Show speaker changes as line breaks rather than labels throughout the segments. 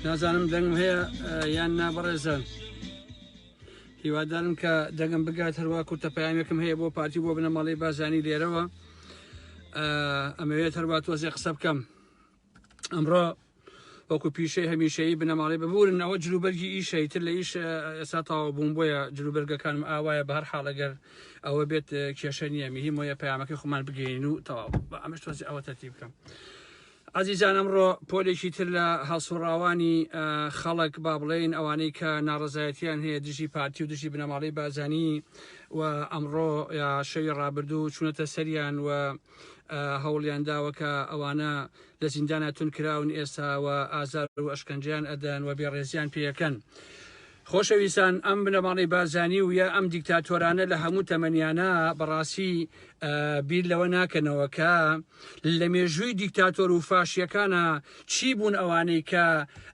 نازانم دەنگم هەیە یان نا بەڕێزان هیوادارم کە دەنگم بگات هەروە کورتە پەیامێکم هەیە بۆ پارتی بۆ بنەماڵی بازانی لێرەوە ئەمەوێت هەروە تۆزێ قسە بکەم ئەمڕۆ وەکو پیشەی هەمیشەیی بنەماڵی ببورن ئەوە جلوبەرگی ئیشەی تر لە ئیش ئێستا تاوا بووم بۆیە جلوبەرگەکانم ئاوایە بە هەر حاڵەگەر ئەوە بێت کێشە نییە میهیم وایە پەیامەکەی خۆمان بگەین و تەواو ئەمەش تۆزی ئەوە تەرتیب بکەم. عزیزان ئەمڕۆ پۆلێکی تر لە هەڵسوڕاوانی خەڵک با بڵێن ئەوانەی کە ناڕزایەتیان هەیە دژی پارتی و دژی بنەماڵی بازانی و ئەمڕۆ شەوی ڕابردوو چوونەتە سەریان و هەوڵیان داوەکە ئەوانە لە زیندانە تونکراون ئێستاوە ئازار و ئەشکەنجیان ئەدەن و بێڕێزیان پێەکەن. خۆشەویستان ئەم بنەماڵی بازانی و یا ئەم دیکتاتۆرانە لە هەموو تەمەنیانە بەڕاستی بیر لەوە ناکەنەوە کە لە مێژووی دیکتاتۆر و فاشیەکانە چی بوون ئەوانەی کە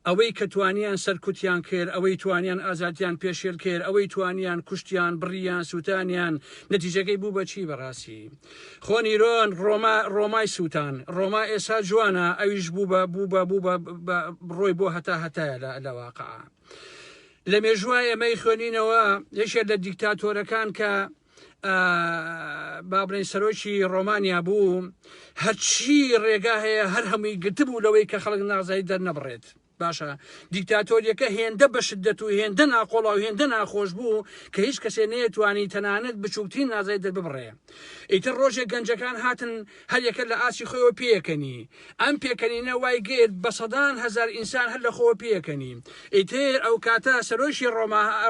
ئەوەی کە توانیان سەرکوتیان کرد ئەوەی توانیان ئازادیان پێشێل کرد ئەوەی توانیان کوشتیان بڕیان سووتانیان نەتیجەکەی بوو بە چی بەڕاستی خۆنیرۆن ڕۆمای سووتان ڕۆما ئێستا جوانە ئەویش بوو بە ڕۆی بۆ هەتایە لە واقعە. لە مێژوای ئەمەی خوێنینەوە یەکێک لە دیکتاتۆرەکان کە با بڵێن سەرۆکی ڕۆمانیا بوو هەرچی ڕێگا هەیە هەر هەمووی گرتبوو لەوەی کە خەڵک نازایی دەرنەبڕێت. باشە دیکتاتۆریەکە هێندە بە شدەت و هێندە ناقۆڵا و هێندە ناخۆش بوو کە هیچ کەسێ نەیەتوانی تەنانەت بچووکترین نازای دەرببڕێ. ئیتر ڕۆژێک گەنجەکان هاتن هەریەکە لە ئاچی خۆیەوە پێکەنی ئەم پێکەنینە وای گرت بە سەدان هەزار ئینسان هەر لە خۆوە پێکەنی. ئیتر ئەو کاتە سەرۆشی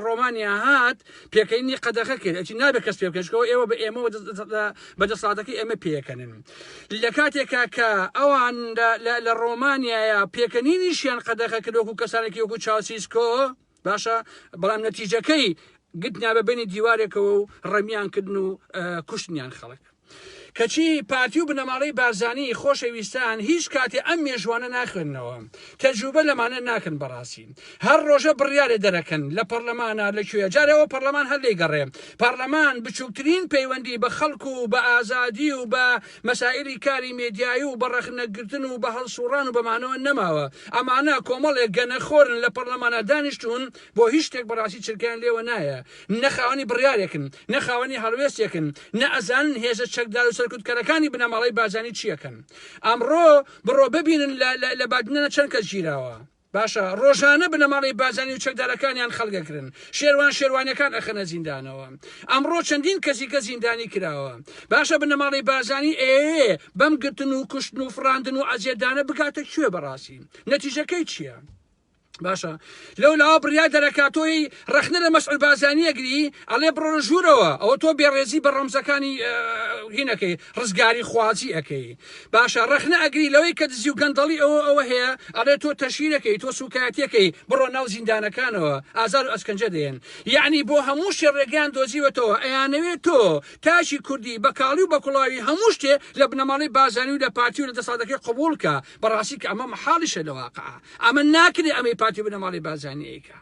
ڕۆمانیا هات پێکەنی قەدەخە کرد ئەچی نابێت کەس پێ بکەنەوە ئێوە بە ئێمە بەدەسڵاتەکەی ئێمە پێکەنن. لە کاتێکا کە ئەوان لە ڕۆمانیایە پێکەنینیشیان قەدەخە کردوەکو کەسانێکی وەکو چاوسیسکۆ باشە بەڵام نەتیجەکەی گرتنیا بە بینی دیوارێکەوە و ڕەمیان کردن و کوشتنیان خەڵک. کەچی پارتی و بنەماڵی بازانی خۆشەویستان هیچ کاتێ ئەم مێژوانە ناخوێننەوە تەجروبە لەمانە ناکەن بەڕاستی هەر ڕۆژە بڕیارێ دەرەکەن لە پەرلەمانە لەکوێ جارەوە پەرلەمان هەر لێ گەڕێ پەرلەمان بچووکترین پەیوەندی بە خەڵکو و بە ئازادی و بە مەسائلی کاری مێدیایی و بە ڕەخنەگرتن و بە هەڵسوڕان و بەمانەوە نەماوە ئەمانە کۆمەڵێک گەنەخۆرن لە پەرلەمانە دانیشتون بۆ هیچ شتێک بەڕاستی چرکیان لێوە نایە نەخاوەنی بڕیارێکن نەخاوەنی هەڵوێستێکن نە ئەزانن هێزە چەکدار و سەرکوتکەرەکانی بنەماڵی بازانی چیەکەن. ئەمڕۆ بڕۆ ببینن لە بادنەنە چەند کەس گیراوە باشە ڕۆژانە بنەماڵی بازانی و چەکدارەکانیان خەڵگەکردن شێروانەکان ئەخەنە زیندانەوە ئەمڕۆ چەندین کەسی کە زیندانی کراوە باشە بنەماڵی بازانی بەم گرتن و کوشتن و فراندن و ئەزیێدانە بگاتە کوێ بەڕاستی نەتیجەکەی چییە؟ باشە لەو بڕیا دەرەکاتۆی ڕەخنە لە مەسعود بازانیەگری ئەڵێ بڕۆ ژوورەوە ئەوە تۆ بێڕێزی بە ڕەمزەکانی هینەکەی ڕزگاری خوازی ئەەکەی باشە ڕەخنە ئەگری لەوەی کە دزی و گەندەڵی ئەوە هەیە ئەڵێ تۆ تەشیرەکەی تۆ سوکایەتەکەی بڕۆ ناو زیندانەکانەوە ئازار و ئەسکەنجە دێن یعنی بۆ هەموو شێڕێگەیان دۆزیوەتەوە ئەیانەوێت تۆ تاشی کوردی بە کاڵی و بە کوڵاوی هەموو شتێ لە بنەماڵی بازانی و لە پارتی و لە دەسەڵاتەکەی قبول کە بەڕاستی کە ئەمە محاڵیشە لە واقعە ئەمە ناکرێ ئەمەی پارتی بنەماڵی بازانیەکە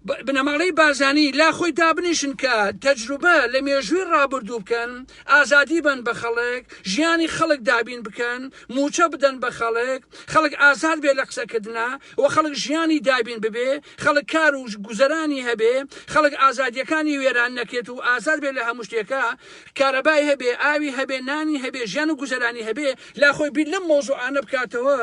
بنەماڵی بازانی لا خۆی دابنیشن کە تەجروبە لە مێژووی ڕابردوو بکەن ئازادی بن بە خەڵک ژیانی خەڵک دابین بکەن موچە بدەن بە خەڵک ئازاد بێ لە قسەکردنا و خەڵک ژیانی دابین ببێ خەڵک کار و گوزەرانی هەبێ خەڵک ئازادیەکانی وێران نەکێت و ئازاد بێ لە هەموو شتێکە کارەبای هەبێ ئاوی هەبێ نانی هەبێ ژیان و گوزەرانی هەبێ لا خۆی بیر لەم مۆزوعانە بکاتەوە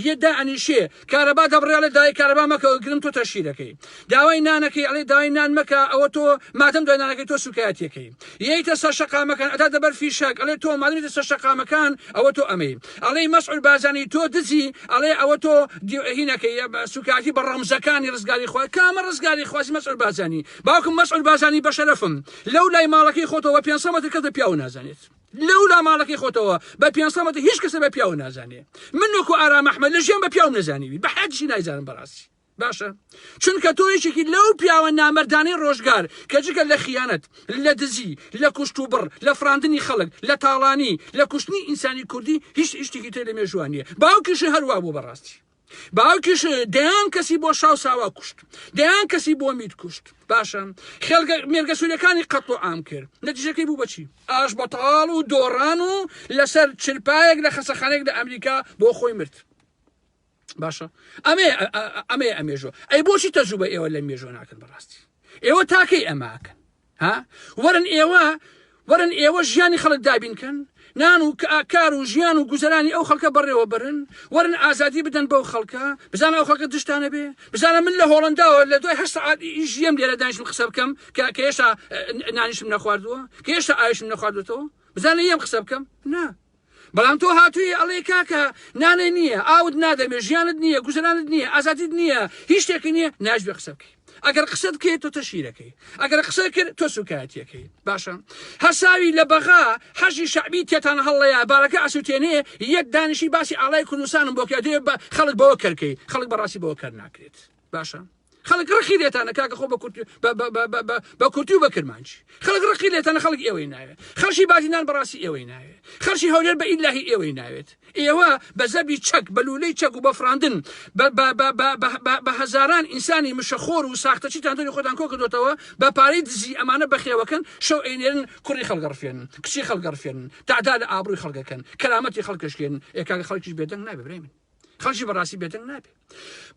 یەدا ئەنیشێ کارەبا دەبڕێڵێ دای کارەبا مەکەوە گرم تۆ تەشیرەکەی داوای نانەکەی ئەڵێ داوای نان مەکە ئەوە تۆ ماتەم دوای نانەکەی تۆ سوکایەتەکەی یەیتە سەر شەقامەکان ئەتا دەبەر فیشەک ئەڵێ تۆ مادەمیتە سەر شەقامەکان ئەوە تۆ ئەمەی ئەڵێ مەسعود بازانی تۆ دزی ئەڵێ ئەوە تۆ هینەکەی سوکایەتی بە ڕەمزەکانی ڕزگاری خوا کامە ڕزگاری خوازی مەسعود بازانی باوکم مەسعود بازانی بە شەرەفم لەو لای ماڵەکەی خۆتەوە 500 مەتر کەوتە پیاو نازانێت لەولا ماڵەکەی خۆتەوە بە 500 مەتر هیچ کەسە بە پیاو نازانێ من وەکو ئارام ئەحمەد لە ژیان بە پیاو نەزانیوی بە حەجی نایزانم بەڕاستی باشە چونکە تۆ یەکێکی لەو پیاوە نامەردانەی ڕۆژگار کە جگە لە خیانەت لە دزی لە کوشت و بڕ لە فراندنی خەڵک لە تاڵانی لە کوشتنی ئینسانی کوردی هیچ شتێکی تر لە مێژوانیە باوکیش هەروە بوو بەڕاستی باوکیش دەیان کەسی بۆ شاو ساوا کوشت دەیان کەسی بۆ میت کوشت باشە مێرگە سوولەکانی قەت و عام کرد نەتیجەکەی بوو بەچی ئاش بەتاڵ و دۆڕان و لەسەر چرپایەک لە خەسەخانەیەک لە ئەمریکا بۆ خۆی مرد باشە ئەمێژۆ ئەی بۆچی تەجوبە ئێوە لە مێژۆ ناکەن بەڕاستی ئێوە تاکەی ئەماکەن ها وەرن ئێوە ژیانی خەڵک دابینکەن نان و کار و ژیان و گوزەرانی ئەو خەڵکە بەڕێوە برن وەرن ئازادی بدەن بەو خەڵکە بزانە ئەو خەڵکە دشتانە بێ بزانە من لە هۆڵنداوە لە دوای 8 ساعات ژیم لێرە دانیشم قسە بکەم کە هێشتا نانیشم نەخواردووە کە هێشتا ئاویشم نەخواردوێتەوە بزانە یەم قسە بکەم نا بەڵام تۆ هاتووی ئەڵێ کاکە نانە نییە ئاوت نادەمێ ژیانت نییە گوزەرانت نییە ئازادیت نییە هیچ شتێکی نییە ناژبێ قسە بکەی ئەگەر قسەت بکەیت تۆ تەشیرەکەی ئەگەر قسە کرد تۆ سوکایەتیەکەی باشە هەساوی لە بەغا حەژی شعبی تێتان هەڵەیە بارەکە ئەسووتێنێ یەک دانیشی باسی ئاڵای کوردستانم بۆ کە دێ خەڵک بەوە کەرکەی خەڵک بەڕاستی بەوە کەر ناکرێت باشە خەڵک ڕقی لێتانە کاکە خۆ بە کورتی و بە کرمانچی خەڵک ڕقی لێتانە خەڵک ئێوەی ناوێت خەڵکی بازینان بەڕاستی ئێوەی ناوێت خەڵکی هەولێر بە ئیلاهی ئێوەی ناوێت ئێوە بە زەبی چەک بە لولەی چەک و بەفراندن بە هەزاران ئینسانی مشەخۆر و ساختەچیتان دەری خۆتان کۆ کردوتەوە بە پارەی دزی ئەمانە بەخێوەکەن شەو ئەینێرن کوڕی خەڵگەڕفێن کچی خەڵگەڕفێن تعدا لە ئابڕووی خەڵکەکەن کەرامەتی خەڵکەشکێن ئێکاکە خەڵکیش بێدەنگ نابێ برێ من خەڵکی بەڕاستی بێدەنگ نابێ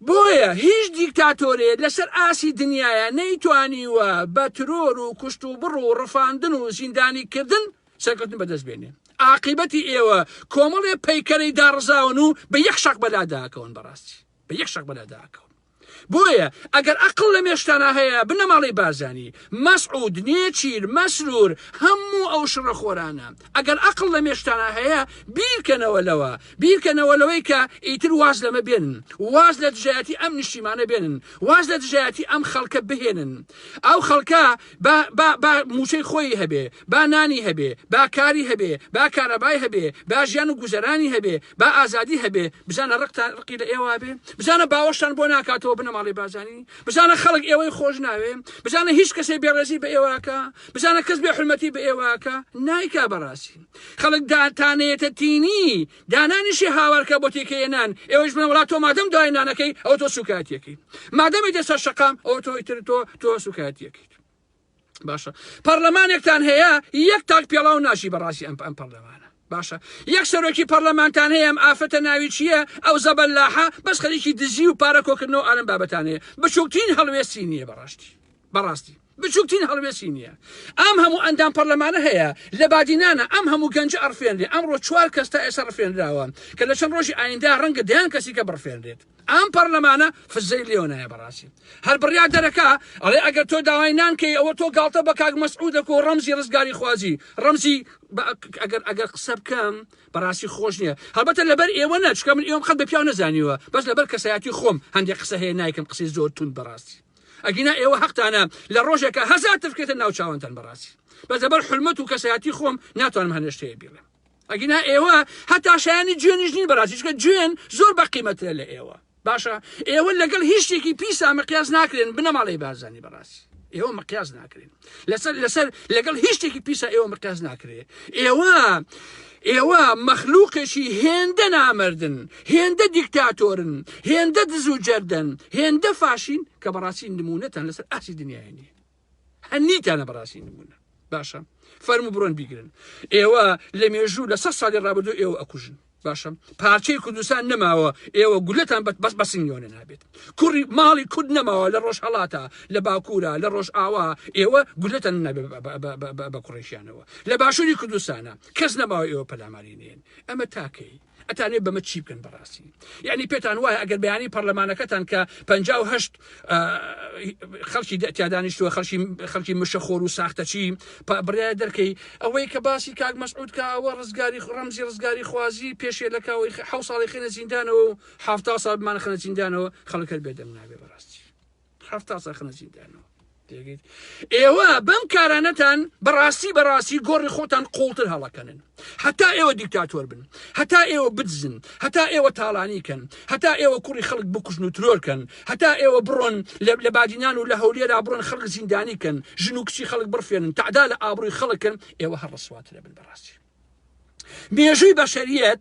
بۆیە هیچ دیکتاتۆرێ لەسەر ئاسی دنیاە نەیتوانیوە بە ترۆر و کوشت و بڕ و ڕفاندن و زیندانی کردن سەرکەوتن بەدەست بێنێ عاقبەتی ئێوە کۆمەڵێ پەیکەرەی داڕزاون و بە یەک شەق بەلاداکەون بەڕاستی بە یەک شەق بەلاداکەون بۆیە ئەگەر عەقڵ لە مێشتانە هەیە بنە ماڵی بازانی مەسعود نێچیر مەسرور هەموو ئەو شڕەخۆرانە ئەگەر عەقڵ لە مێشتانە هەیە بیرکەنەوە لەوەی کە ئیتر واز لەمە بێنن واز لە دژایەتی ئەم نیشتیمانە بێنن واز لە دژایەتی ئەم خەڵکە بهێنن ئەو خەڵکە با موچەی خۆی هەبێ با نانی هەبێ با کاری هەبێ با کارەبای هەبێ با ژیان و گوزەرانی هەبێ با ئازادی هەبێ بزانە ڕقی لە ئێوە بێ بزانە باوەشتان بۆ ناکاتەوە بنە ماڵی بازانی بزانە خەڵک ئێوەی خۆش ناوێ بزانە هیچ کەسێ بێڕێزی بە ئێوەکە بزانە کەس بێ حرمەتی بە ئێوەکە نایکا بەڕاستی خەڵک داتانێتە تینی دانانیشی هاوارکە بۆ تێکەێنان ئێوەش بنە وڵات تۆ مادەم دوای نانەکەی ئەو تۆ سوکاتیەکەی مادەمی دەسەر شەقام ئەو تۆ ئیتر تۆ سوکاتیەکەیت باشە پەرلەمانێکتان هەیە یەک تاک پێڵاو ناشی بەڕاستی ئەم پەرلەمانە باشە یەک سەرۆکی پەرلەمانتان هەیە ئەم ئافەتە ناوی چییە ئەو زەبەلاحە بەس خەریکی دزی و پارە کۆکردنەوە ئالم بابەتانەیە بچووکترین هەڵوێستی نییە بەڕاستی بچووکترین هەڵوێستی نییە ئەم هەموو ئەندام پەرلەمانە هەیە لە بادینانە ئەم هەموو گەنج ئەڕفێنرێ ئەمڕۆ 4 کەس تا ئێستا ڕفێنراوە کە لە چەند ڕۆژی ئایندا ڕەنگە دەیان کەسی کە بڕفێنرێت ئەم پەرلەمانە فزەی لێوە نایە بەڕاستی هەر بڕیار دەرەکا ئەڵێ ئەگەر تۆ داوای نانکەی ئەوە تۆ گاڵتە بە کاک مەسعودەکە و ڕەمزی ڕزگاری خوازی ڕەمزی ئەگەر قسە بکەم بەڕاستی خۆش نییە هەڵبەتە لەبەر ئێوە نەچکە من ئێوەم خەڵ بە پیاو نەزانیوە بەس لەبەر کەسایەتی خۆم هەندێک قسە هەیە نایکەم قسەی زۆر تون بەڕاستی ئەگینا ئێوە حەقتانە لە ڕۆژێکە هەزار تفکێتە ناو چاوانتان بەڕاستی بەس لەبەر حرمەت و کەسایەتی خۆم ناتوانم هەندێک شتەیە بیڵێم ئەگینا ئێوە هەتا شایانی گوێنیش نین بەڕاستی چکە گوێن زۆر بەقیمەترە لە ئێوە باشە ئێوە لەگەڵ هیچ شتێکی پیسا مقیاس ناکرێن بنە ماڵی بازانی بەڕاستی ئێوە مقیاس ناکرێن لەسەر لەگەڵ هیچ شتێکی پیسا ئێوە مقیاس ناکرێت ئێوە مەخلووقێکی هێندە نامردن هێندە دیکتاتۆرن هێندە دز و جەردەن هێندە فاشین کە بەڕاستی نمونەتان لەسەر ئاسی دنیاهێنی هەنیتانە بەڕاستی نمونە باشە فەرمو بڕۆن بیگرن ئێوە لە مێژوو لە 100 ساڵی ڕابردوو ئێوە ئەکوژن باشە پارچەی کوردستان نەماوە ئێوە گولەتان بەس بەسنگیۆنە نابێت کوڕی ماڵی کورد نەماوە لە ڕۆژهەڵاتە لە باکوورە لە ڕۆژ ئاوا ئێوە گولەتان نابێت بە کوڕیشیانەوە لە باشووری کوردستانە کەس نەماوە ئێوە پەلامارینێن ئەمە تاکەی ئەتانێ بەمە چی بکەن بەڕاستی یعنی پێتان وایە ئەگەر بەیانی پەرلەمانەکەتان کە 58 خەڵکی تیادانیشتووە خەڵکی مشەخۆر و ساختەچی بڕیای دەرکەی ئەوەی کە باسی کاک مەسعود کە ئەوە ڕزگاری ڕەمزی ڕزگاری خوازی پێشێلەکەوەی 7 ساڵی خێنە زیندانەوە و 7 ساڵ بمانە خەنە زیندانەوە خەڵکە بێدەنگ نابێ بەڕاستی 7 ساڵ خەنە زیندانەوە ئێوە بەم کارانەتان بەڕاستی گۆڕی خۆتان قوڵتر هەڵەکەنن هەتا ئێوە دیکتاتۆر بن هەتا ئێوە بدزن هەتا ئێوە تاڵانیکەن هەتا ئێوە کوڕی خەڵک بکوژن و ترۆرکەن هەتا ئێوە بڕۆن لە بادینان و لە هەولێرا بڕۆن خەڵک زیندانیکەن ژن و کچی خەڵک بڕفێنن تعدا لە ئابڕووی خەڵکن ئێوە هەر ڕسواترە بن بەڕاستی مێژووی بەشەریەت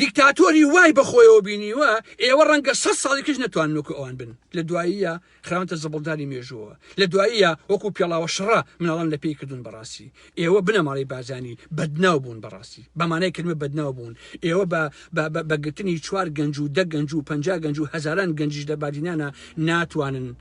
دیکتاتۆری وای بەخۆیەوە بینیوە ئێوە ڕەنگە 100 ساڵی کەش نەتوانن وەکو ئەوان بن لە دواییە خراونتە زەبڵداری مێژووە لە دواییە وەکو پێڵاوە شڕە مناڵان لە پێی کردوون بەڕاستی ئێوە بنەماڵی بازانی بەدناو بوون بەڕاستی بەمانەی کلمە بەدناو بوون ئێوە بەگرتنی 4 گەنج و 10 گەنج و 50 گەنج و هەزاران گەنجیش لە بادینانە ناتوانن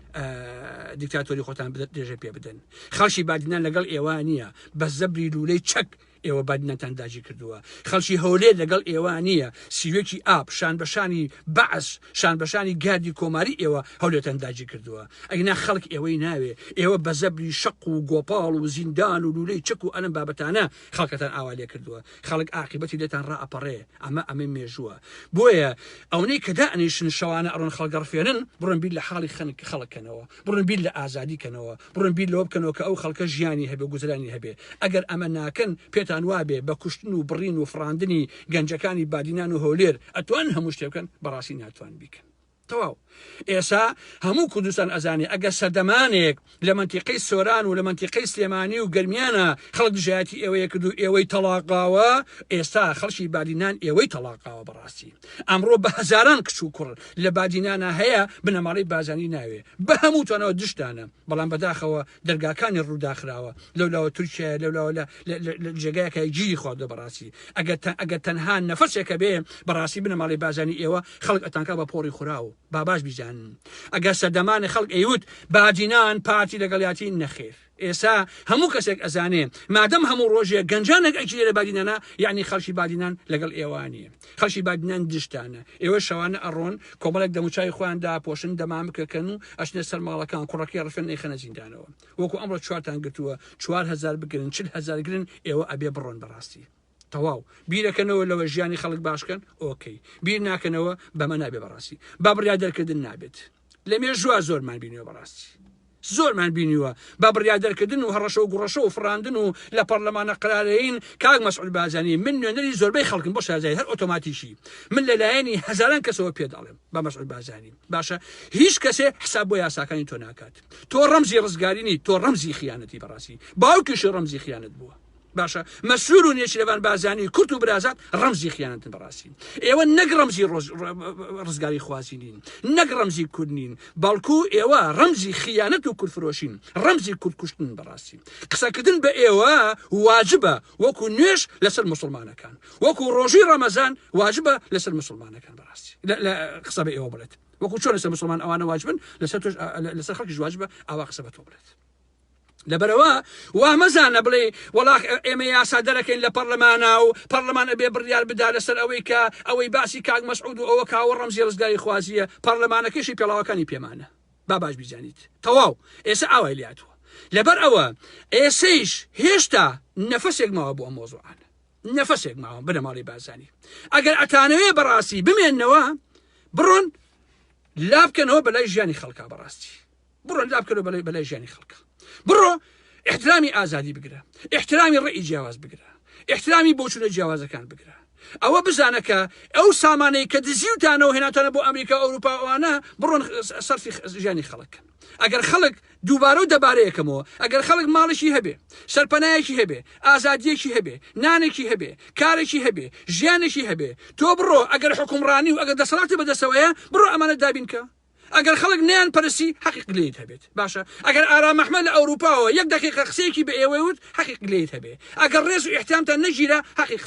دیکتاتۆری خۆتان درێژە پێ بدەن خەڵکی بادینان لەگەڵ ئێوە نییە بە زەبری لولەی چەک ئێوە بادینەتان داگیر کردووە خەڵکی هەولێر لەگەڵ ئێوە نییە سیوێکی ئاب شان بەشانی بەعس شان بەشانی گاردی کۆماری ئێوە هەولێتان داگیر کردووە ئەگنا خەڵک ئێوەی ناوێ ئێوە بە زەبری شەق و گۆپاڵ و زیندان و لولەی چەک و ئەلم بابەتانە خەڵکەتان ئاوا لێ کردووە خەڵک عاقبەتی لێتان ڕائەپەڕێ ئەمە مێژووە بۆیە ئەوەی کە دائنیشن شەوانە ئەڕۆن خەڵگەڕفێنن بڕۆن بیر لە حاڵی خەڵکەنەوە بڕۆن بیر لە ئازادیکەنەوە بڕۆن بیر لەوە بکەنەوە کە ئەو خەڵکە ژیانی هەبێ گوزرانی هەبێ ئەگەر ئەمە ناکەن پێتان وابێ بە کوشتن و بڕین و فراندنی گەنجەکانی بادینان و هەولێر ئەتوان هەموو شتێ بکەن بەڕاستی ناتوان بیکەن تەواو ئێسا هەموو کوردستان ئەزانێ ئەگە سەردەمانێک لە منتیقەی سۆران و لە منتیقەی سلێمانی و گەرمیانە خەڵک دژایەتی ئێوەیە کرد و ئێوەی تەلاقاوە ئێستا خەڵکی بادینان ئێوەی تەلاقاوە بەڕاستی ئەمڕۆ بە هەزاران کچ و کوڕ لە بادینانە هەیە بنەماڵی بازانی ناوێ بە هەمووتانەوە دشتانە بەڵام بەداخەوە دەرگاکانی ڕووداخراوە لەولاوە تورکیا لەولاوە لە جێگایەکە گیری خواردە بەڕاستی ئەگەر تەنها نەفەسێکە بێ بەڕاستی بنەماڵی بازانی ئێوە خەڵک ئەتانکە بە پۆڕی خوراوە باباش بیزانن ئەگەر سەردەمانی خەڵک ئەیوت بادینان پارتی لەگەڵیاتی نەخێر ئێستا هەموو کەسێک ئەزانێ مادەم هەموو ڕۆژێ گەنجانێک ئەکی لە بادینانە یعنی خەڵکی بادینان لەگەڵ ئێوانیە خەڵکی بادینان دشتانە ئێوە شەوانە ئەڕۆن کۆمەڵێک دەموچای خۆیاندا پۆشن دەمامکەکەن و ئەچنە سەر ماڵەکان کوڕەکەی ڕفێن نەیخەنە زیندانەوە وەکو ئەمڕۆ 4تان گرتووە 4000 بگرن 40,000 گرن ئێوە ئەبێ بڕۆن بەڕاستی تەواو بیرەکەنەوە لەوە ژیانی خەڵک باشکەن ئۆکەی بیر ناکەنەوە بەمە نابێ بەڕاستی با بڕیادەرکردن نابێت لە مێژووە زۆرمان بینیوە بەڕاستی زۆرمان بینیوە با بڕیادەرکردن و هەڕەشە و گوڕەشە و فراندن و لە پەرلەمانە قرارەین کاک مەسعود بازانی من نوێنەری زۆربەی خەڵکن بۆ شازای هەر ئۆتۆماتیشی من لەلایەنی هەزاران کەسەوە پێداڵێم با مەسعود بازانی باشە هیچ کەسێ حساب بۆ یاساکانی تۆ ناکات تۆ ڕەمزی ڕزگارینی تۆ ڕەمزی خیانەتی بەڕاستی باوکیش ڕەمزی خیانەت بووە باشە مەسرور و نێچیروان بازانی کورت و برازات ڕەمزی خیانەتن بەڕاستی ئێوە نەک ڕەمزی ڕزگاری خوازینین نەک ڕەمزی کوردنین بەڵکو ئێوە ڕەمزی خیانەت و کورتفرۆشین ڕەمزی کورتکوشتن بەڕاستی قسەکردن بە ئێوە واجبە وەکو نوێش لەسەر مسلمانەکان وەکو ڕۆژی ڕەمەزان واجبە لەسەر مسلمانەکان بەڕاستی قسە بە ئێوە بڵێت وەکو چۆن لەسەر مسلمان ئەوانە واجبن لەسەر خەڵکیش واجبە ئاوا قسە بە تۆ بڵێت لەبەرەوە وا مەزانە بڵێ وەڵا ئێمە یاسا دەرەکەین لە پەرلەمانە و پەرلەمانە بێ بڕیار بدا لەسەر ئەوەی کە ئەوەی باسی کاک مەسعود و ئەوە کاوە ڕەمزی ڕزگاری خوازیە پەرلەمانەکەشی پێڵاوەکانی پێمانە با باش بیزانیت تەواو ئێستا ئاوای لاتوە لەبەر ئەوە ئێسەیش هێشتا نەفەسێک ماوە بۆ ئەم مۆزوعانە نەفەسێک ماوە بنەماڵی بازانی ئەگەر ئەتانەوێ بەڕاستی بمێننەوە بڕۆن لابکەنەوە بەلای ژیانی خەڵکا بەڕاستی بڕۆن لابکەنەوە بەلای ژیانی خەڵکە بڕۆ احترامی ئازادی بگرە احترامی ڕێی جیاواز بگرە احترامی بۆچونە جیاوازەکان بگرە ئەوە بزانەکە ئەو سامانەی کە دزیوتانەوە هێناتانە بۆ ئەمریکا ئەوروپا ئەوانە بڕۆن سەرفی ژیانی خەڵکن ئەگەر خەڵک دووبارە و دەبارەیەکەمەوە ئەگەر خەڵک ماڵێکی هەبێ سەرپەنایەکی هەبێ ئازادیەکی هەبێ نانێکی هەبێ کارێکی هەبێ ژیانێکی هەبێ تۆ بڕۆ ئەگەر حکومڕانی و ئەگەر دەسەڵاتی بەدەستەوەیە بڕۆ ئەمانە دابینکە ئەگەر خەڵک نیان پەرسی حەقیق لێت هەبێت باشە ئەگەر ئارام ئەحمەد لە ئەوروپاوە یەک دقیقە قسەیەکی بە ئێوە وت حەقیق لێت هەبێ ئەگەر ڕێز و احتیامتان نەگیرە حەقیق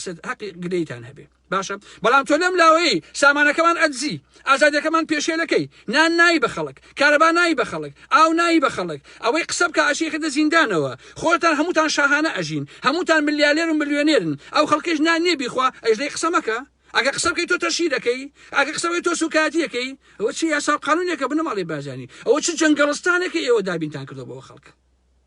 لێتان هەبێ باشە بەڵام تۆ لەم لاوەیە سامانەکەمان ئەدزی ئازادیەکەمان پێشێلەکەی نان نایی بە خەڵک کارەبا نایی بە خەڵک ئاو نایی بە خەڵک ئەوەی قسە بکە ئاشێخدە زیندانەوە خۆتان هەمووتان شاهانە ئەژین هەمووتان ملیالێر و ملیۆنێرن ئەو خەڵکیش نان نییە بیخوا ئەژدەی قسە مەکە ئەگە قسە بکەی تۆ تەشی دەکەی ئەگە قسەوەی تۆ سوکاتیەکەی ئەوە چی یاسا قانونێکە بنەماڵی بازانی ئەوە چ جەنگەڵستانێکی ئێوە دابینتان کردو بەوە خەڵک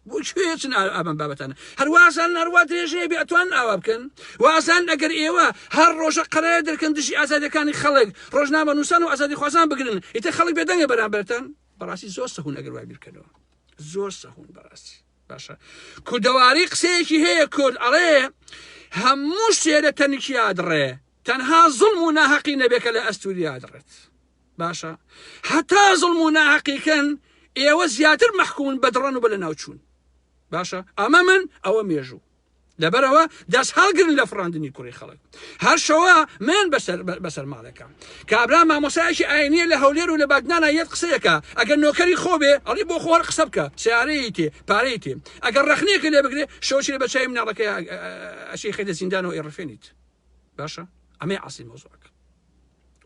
بۆ کوێچن ئەمەم بابەتانە هەروازان هەروە درێژەیە بێ ئەتوان ئاوا بکەن وازان ئەگەر ئێوە هەر ڕۆژە قەرایە دەرکەن دژی ئازادەکانی خەڵک ڕۆژنامە نووسان و ئازادی خوازان بگرن ئیتر خەڵک بێدەنگە بەرامبەرتان بەڕاستی زۆر سەهون ئەگەر وای بیرکەنەوە زۆر سەهون بەڕاستی باشە کوردەواری قسەیەکی هەیە کورد ئەڵێ هەموو شتێ لە تەنیکی ئادڕێ تەنها زڵم و ناحەقی نەبێکە لە ئەستوریا دڕێت باشە هەتا زڵم و ناحەقیکەن ئێوە زیاتر مەحکومن بەدڕەن و بە لە ناوچوون باشە ئەمە من ئەوە مێژوو لەبەرەوە دەست هەڵگرن لە فڕاندنی کوڕی خەڵک هەر شەوە من بەسەر ماڵەکەم کابرا مامۆسایەکی ئاینیە لە هەولێر و لە باگدانە یەت قسەیەکە ئەگەر نۆکەری خۆبێ ئەڵی بۆ خۆر قسە بکە سیارەی تێ پارەی تێ ئەگەر ڕەخنەیەکە لێ بگرێ شەوشی لە بەچای مناڵەکەی ئەشی خەیتە زیندانەوە ئێڕفێنیت باشە ئەمەی عاسی مۆزوعەکە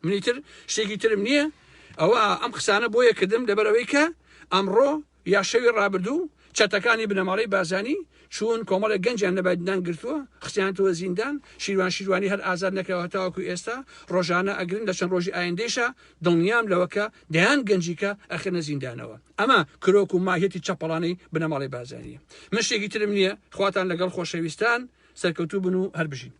منیتر شتێکی ترم نییە ئەوە ئەم قسانە بۆیە کردم لەبەرەوەی کە ئەمڕۆ یا شەوی ڕابردوو چەتەکانی بنەماڵی بازانی چون کۆمەڵە گەنجیان لەباددان گرتووە خستیانتەوە زیندان شیروانی هەر ئازاد نەکەەوە تاوەکو ئێستا ڕۆژانە ئەگرن لە چەند ڕۆژی ئایندێشە دڵنیام لەوەکە دەیان گەنجیکە ئەخنە زیندانەوە ئەمە کرۆک و ماهێتی چەپەڵانەی بنەماڵی بازانیە من شتێکی ترم نییە خواتان لەگەڵ خۆشەویستان سەرکەوتوو بن و هەر بژین